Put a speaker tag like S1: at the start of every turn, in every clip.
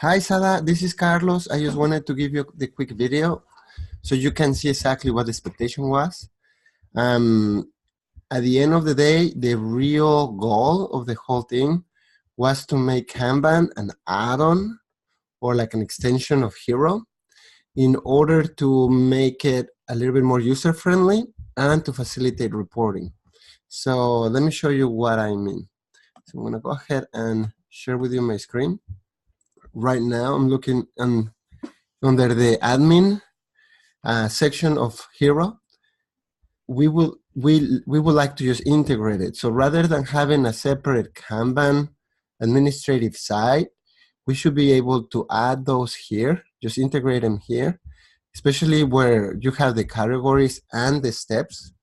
S1: Hi, Sada. This is Carlos. I just wanted to give you the quick video so you can see exactly what the expectation was. At the end of the day, the real goal of the whole thing was to make Kanban an add-on or like an extension of Hero in order to make it a little bit more user-friendly and to facilitate reporting. So let me show you what I mean. So I'm going to go ahead and share with you my screen. Right now, I'm looking under the admin section of Hero. We would like to just integrate it. So rather than having a separate Kanban administrative side, we should be able to add those here, just integrate them here, especially where you have the categories and the steps,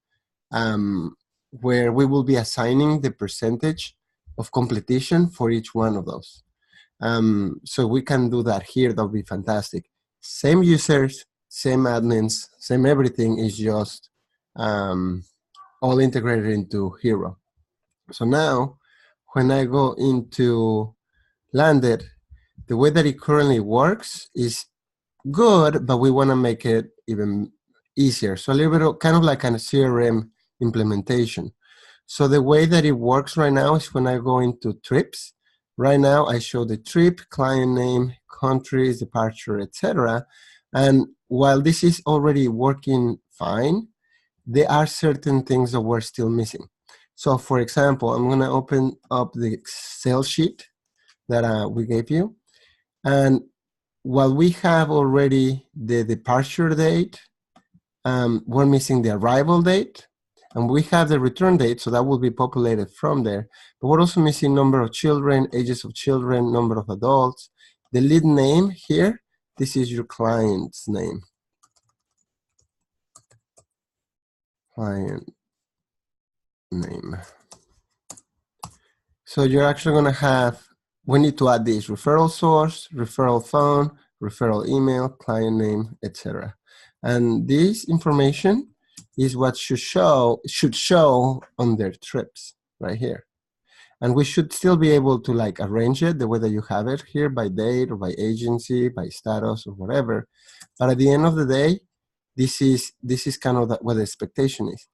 S1: where we will be assigning the percentage of completion for each one of those. So we can do that here. That would be fantastic. Same users, same admins, same everything is just all integrated into Hero. So now when I go into Landed, the way that it currently works is good, but we want to make it even easier. So a little bit of kind of like a CRM implementation. So the way that it works right now is when I go into trips. Right now, I show the trip, client name, countries, departure, etc. And while this is already working fine, there are certain things that we're still missing. So for example, I'm going to open up the Excel sheet that we gave you. And while we have already the departure date, we're missing the arrival date. And we have the return date, so that will be populated from there. But we're also missing number of children, ages of children, number of adults. The lead name here, this is your client's name. Client name. So you're actually going to have, we need to add this referral source, referral phone, referral email, client name, etc. And this information is what should show on their trips right here. And we should still be able to like arrange it the way that you have it here by date or by agency, by status or whatever. But at the end of the day, this is kind of what the expectation is.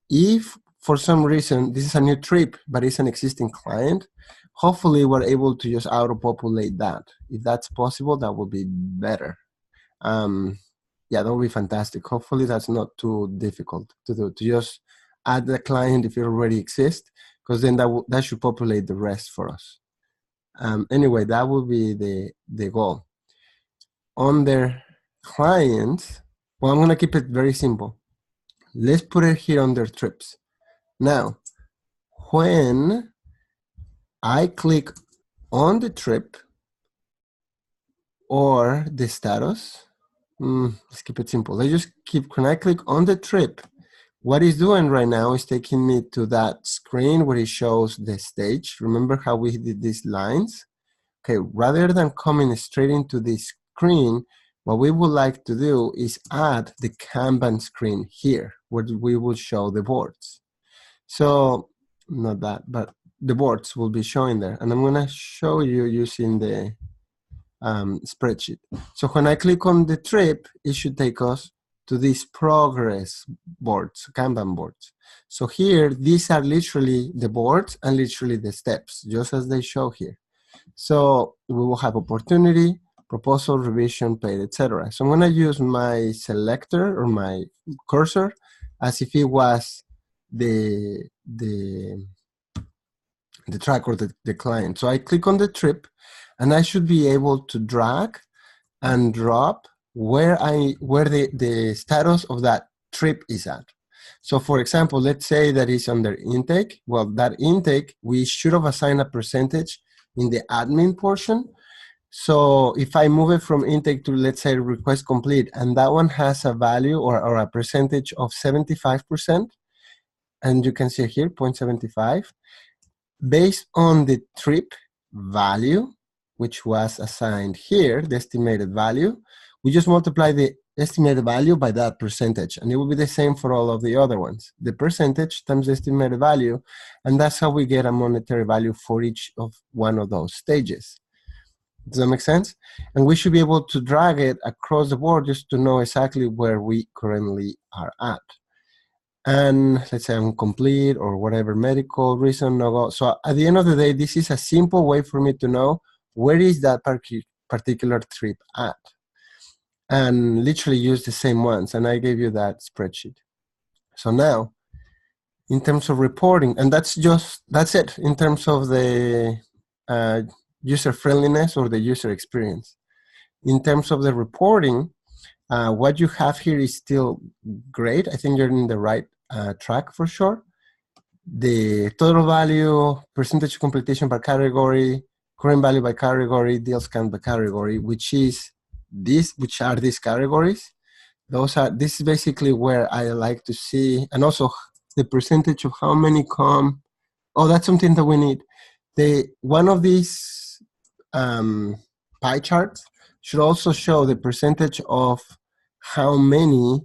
S1: If for some reason this is a new trip, but it's an existing client, hopefully we're able to just auto-populate that. If that's possible, that would be better. Yeah, that would be fantastic. Hopefully that's not too difficult to do, to just add the client if it already exists, because then that should populate the rest for us. Anyway, that will be the goal. Under clients, well, I'm going to keep it very simple. Let's put it here under trips. Now, when I click on the trip or the status, let's keep it simple. Let's just when I click on the trip, what it's doing right now is taking me to that screen where it shows the stage. Remember how we did these lines? Okay, rather than coming straight into this screen, what we would like to do is add the Kanban screen here, where we will show the boards. So, not that, but the boards will be showing there. And I'm going to show you using the spreadsheet. So when I click on the trip, it should take us to these progress boards, Kanban boards. So here, these are literally the boards and literally the steps, just as they show here. So we will have opportunity, proposal, revision, paid, etc. So I'm going to use my selector or my cursor as if it was the track or the client. So I click on the trip, and I should be able to drag and drop where the status of that trip is at. So for example, let's say that it's under intake. Well, that intake, we should have assigned a percentage in the admin portion. So if I move it from intake to, let's say, request complete, and that one has a value or a percentage of 75%, and you can see here, 0.75, based on the trip value, which was assigned here, the estimated value, we just multiply the estimated value by that percentage, and it will be the same for all of the other ones. The percentage times the estimated value, and that's how we get a monetary value for each of one of those stages. Does that make sense? And we should be able to drag it across the board just to know exactly where we currently are at. And let's say I'm complete or whatever medical reason, no go. So at the end of the day, this is a simple way for me to know where is that particular trip at, and literally use the same ones. And I gave you that spreadsheet. So now, in terms of reporting, and that's it in terms of the user friendliness or the user experience. In terms of the reporting, what you have here is still great. I think you're in the right track for sure. The total value, percentage completion by category, current value by category, deals count by category, which are these categories. This is basically where I like to see, and also the percentage of how many come. Oh, that's something that we need. One of these pie charts should also show the percentage of how many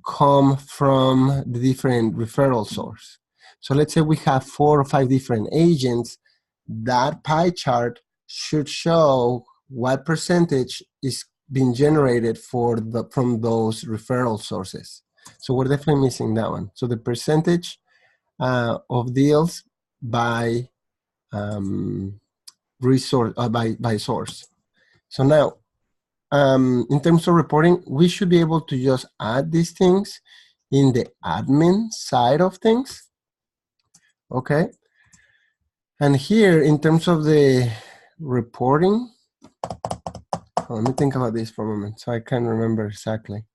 S1: come from the different referral source. So let's say we have 4 or 5 different agents. That pie chart should show what percentage is being generated from those referral sources. So we're definitely missing that one. So the percentage of deals by resource by source. So now, in terms of reporting, we should be able to just add these things in the admin side of things. Okay. And here, in terms of the reporting, let me think about this for a moment so I can remember exactly.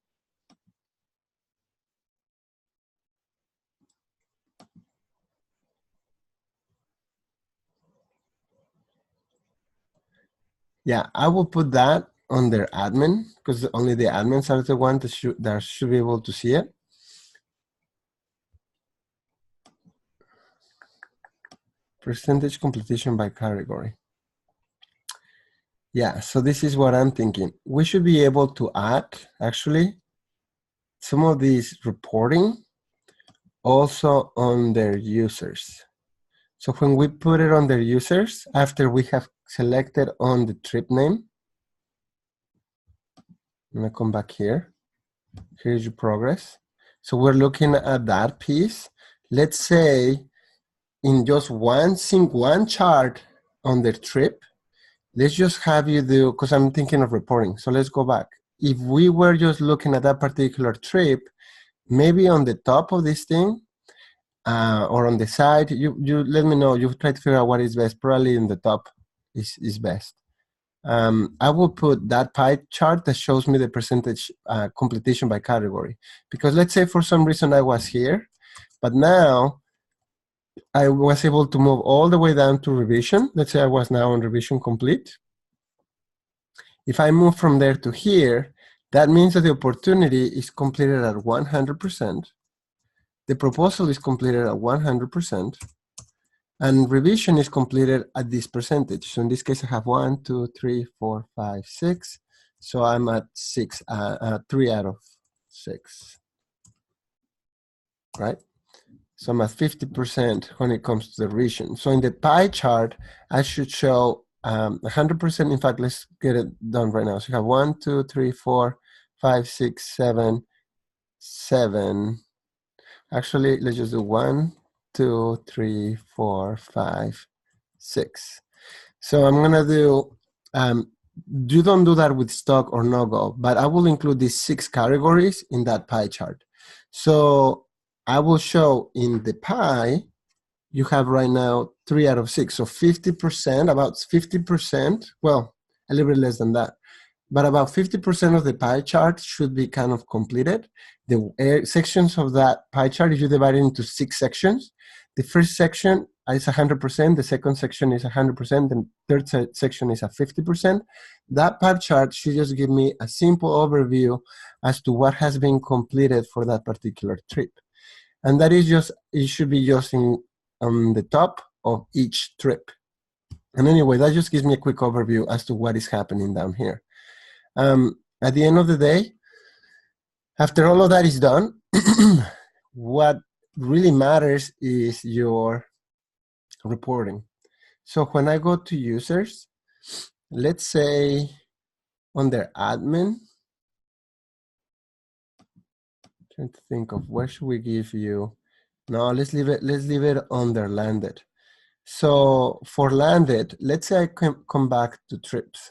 S1: Yeah, I will put that on their admin because only the admins are the ones that should be able to see it. Percentage completion by category. Yeah, so this is what I'm thinking. We should be able to add, actually, some of these reporting also on their users. So when we put it on their users, after we have selected on the trip name, I'm gonna come back here. Here's your progress. So we're looking at that piece. Let's say in just one chart on their trip, let's just have you do, because I'm thinking of reporting. So let's go back. If we were just looking at that particular trip, maybe on the top of this thing or on the side, you let me know. You try to figure out what is best. Probably in the top is best. I will put that pie chart that shows me the percentage completion by category. Because let's say for some reason I was here, but now I was able to move all the way down to revision. Let's say I was now on revision complete. If I move from there to here, that means that the opportunity is completed at 100%. The proposal is completed at 100%. And revision is completed at this percentage. So in this case, I have 1, 2, 3, 4, 5, 6. So I'm at 3 out of 6. Right? So I'm at 50% when it comes to the revision. So in the pie chart, I should show 100%. In fact, let's get it done right now. So you have 1, 2, 3, 4, 5, 6, 7, 7. Actually, let's just do 1, 2, 3, 4, 5, 6. So I'm gonna do, you don't do that with stock or no-go, but I will include these 6 categories in that pie chart. So I will show in the pie, you have right now 3 out of 6. So 50%, about 50%, well, a little bit less than that, but about 50% of the pie chart should be kind of completed. The sections of that pie chart, if you divide it into 6 sections, the first section is 100%, the second section is 100%, the third section is at 50%. That pie chart should just give me a simple overview as to what has been completed for that particular trip. And that is just, it should be just on the top of each trip. And anyway, that just gives me a quick overview as to what is happening down here. At the end of the day, after all of that is done, what really matters is your reporting. So when I go to users, let's say under admin, trying to think of where should we give you. No, let's leave it under landed. So for landed, let's say I come back to trips.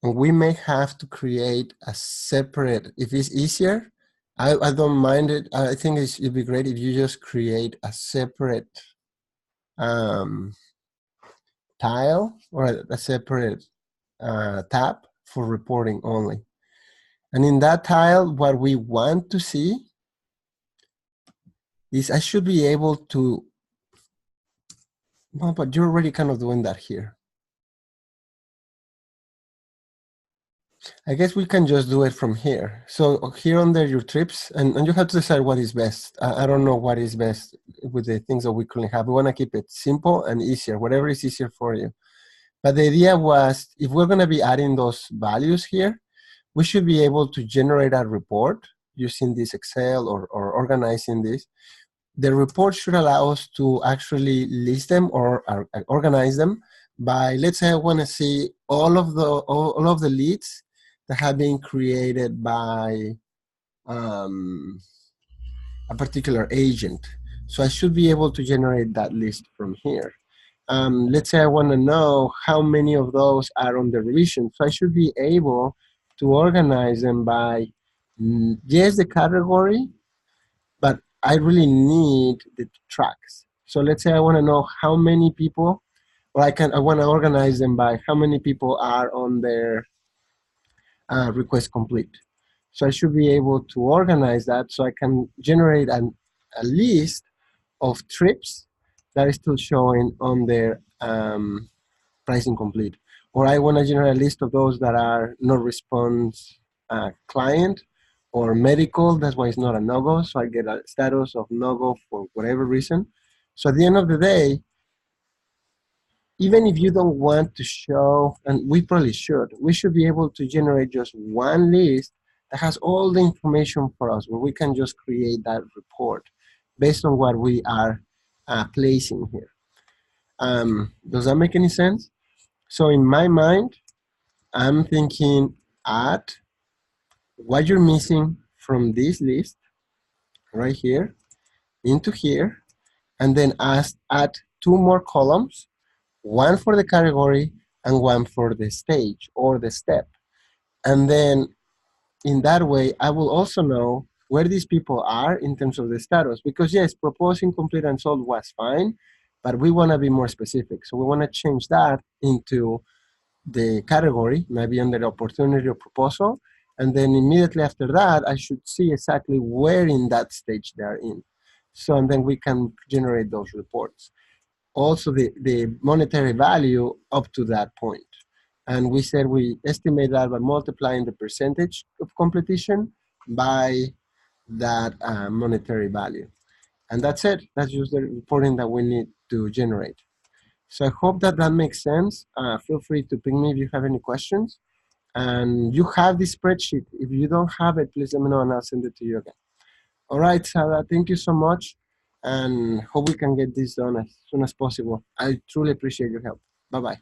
S1: And we may have to create a separate, if it's easier, I don't mind it. I think it'd be great if you just create a separate tile or a separate tab for reporting only. And in that tile, what we want to see is I should be able to, well, but you're already kind of doing that here. I guess we can just do it from here. So here under your trips, and you have to decide what is best. I don't know what is best with the things that we currently have. We want to keep it simple and easier, whatever is easier for you. But the idea was, if we're going to be adding those values here, we should be able to generate a report using this Excel or organizing this. The report should allow us to actually list them or organize them by, let's say I want to see all of the leads that have been created by a particular agent. So I should be able to generate that list from here. Let's say I want to know how many of those are on the revision. So I should be able to organize them by, yes, the category, but I really need the tracks. So let's say I want to know how many people, or I want to organize them by how many people are on their request complete. So I should be able to organize that so I can generate a list of trips that is still showing on their pricing complete. Or I want to generate a list of those that are no response client or medical, that's why it's not a no-go, so I get a status of no-go for whatever reason. So at the end of the day, even if you don't want to show, and we probably should, we should be able to generate just one list that has all the information for us, where we can just create that report based on what we are placing here. Does that make any sense? So in my mind, I'm thinking add what you're missing from this list right here into here, and then add two more columns, one for the category and one for the stage or the step. And then in that way, I will also know where these people are in terms of the status. Because yes, proposing, complete, and sold was fine, but we want to be more specific. So we want to change that into the category, maybe under the opportunity or proposal. And then immediately after that, I should see exactly where in that stage they are in. So, and then we can generate those reports. Also the monetary value up to that point. And we said we estimate that by multiplying the percentage of completion by that monetary value. And that's it. That's just the reporting that we need to generate. So I hope that that makes sense. Feel free to ping me if you have any questions. And you have this spreadsheet. If you don't have it, please let me know and I'll send it to you again. All right, Sarah, thank you so much. And hope we can get this done as soon as possible. I truly appreciate your help. Bye-bye.